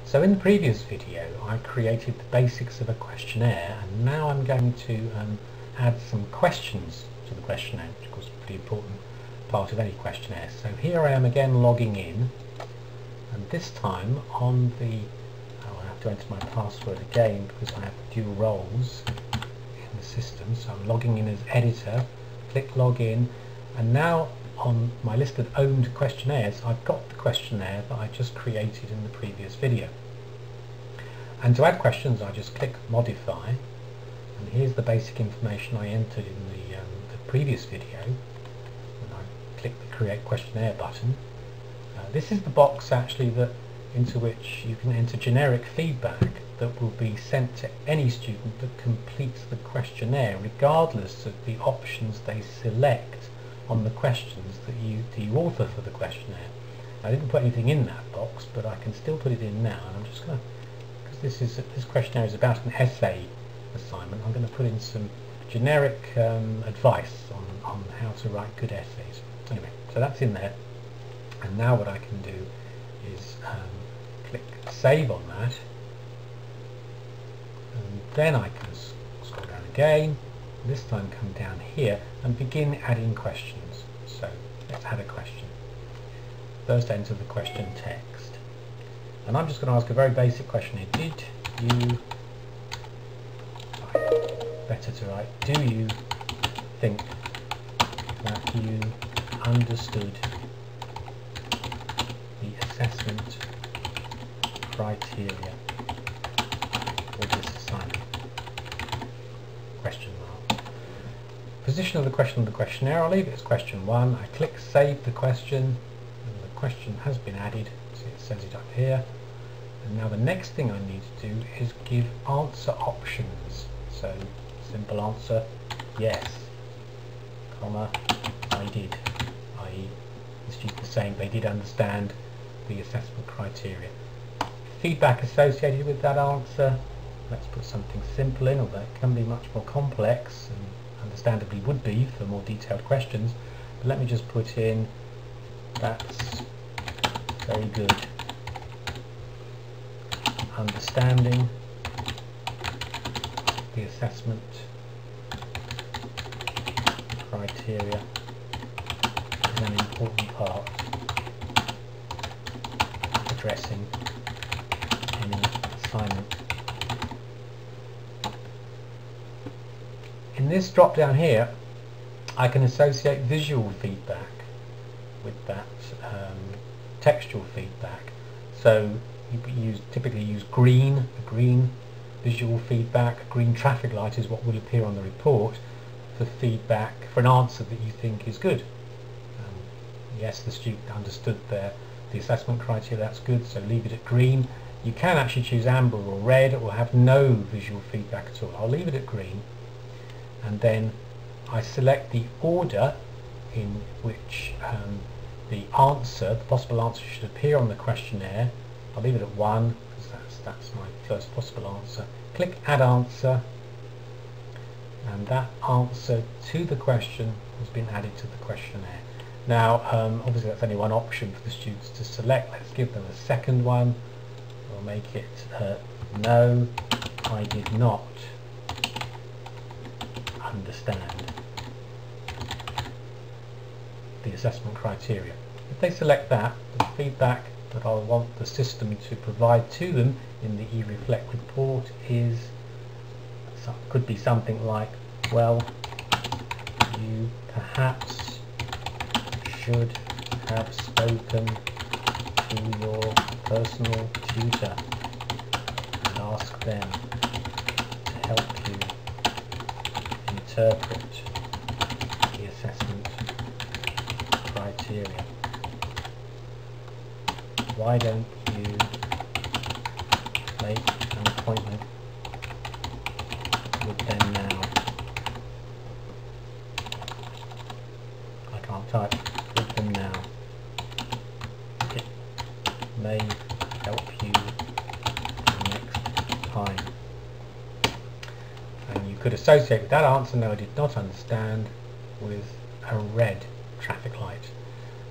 So in the previous video I created the basics of a questionnaire, and now I'm going to add some questions to the questionnaire, which of course is a pretty important part of any questionnaire. So here I am again logging in, and this time on the I have to enter my password again because I have dual roles in the system. So I'm logging in as editor, click login, and now on my list of owned questionnaires I've got the questionnaire that I just created in the previous video. And to add questions I just click modify, and here's the basic information I entered in the previous video when I click the create questionnaire button. This is the box actually into which you can enter generic feedback that will be sent to any student that completes the questionnaire, regardless of the options they select on the questions that you author for the questionnaire. I didn't put anything in that box, but I can still put it in now, and I'm just going to, because this questionnaire is about an essay assignment, I'm going to put in some generic advice on how to write good essays. Anyway, so that's in there, and now what I can do is click save on that, and then I can scroll down again, this time come down here and begin adding questions. So let's add a question. First enter the question text, and I'm just going to ask a very basic question here. Did you, better to write, do you think that you understood the assessment criteria for this assignment? Question mark. Position of the question on the questionnaire, I'll leave it as question 1. I click save the question, and the question has been added. See, it says it up here. And now the next thing I need to do is give answer options. So simple answer, yes, comma, I did, i.e. the student is saying they did understand the assessment criteria. Feedback associated with that answer, let's put something simple in, although it can be much more complex and understandably would be for more detailed questions, but let me just put in, that's very good, understanding the assessment criteria is an important part of addressing any assignment. In this drop down here I can associate visual feedback with that textual feedback. So you typically use green, a green visual feedback. A green traffic light is what will appear on the report for feedback for an answer that you think is good. Yes, the student understood the assessment criteria, that's good, so leave it at green. You can actually choose amber or red or have no visual feedback at all. I'll leave it at green, and then I select the order in which the possible answer should appear on the questionnaire. I'll leave it at 1 because that's my first possible answer. Click add answer, and that answer to the question has been added to the questionnaire. Now obviously that's only one option for the students to select. Let's give them a second one. We'll make it no, I did not understand the assessment criteria. If they select that, the feedback that I'll want the system to provide to them in the eReflect report could be something like, well, you perhaps should have spoken to your personal tutor and ask them to help you interpret the assessment criteria. Why don't you make an appointment with them now? I can't type. With them now. It may help you the next time. And you could associate with that answer, no, I did not understand, with a red traffic light,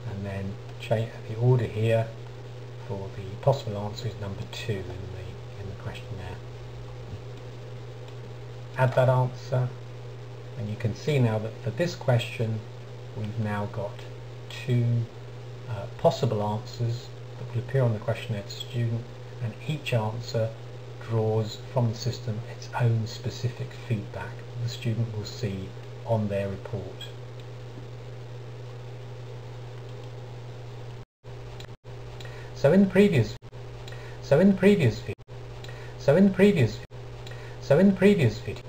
and then change the order here for the possible answer is number 2 in the questionnaire. Add that answer, and you can see now that for this question we've now got 2 possible answers that will appear on the questionnaire to the student, and each answer draws from the system its own specific feedback that the student will see on their report. So in the previous video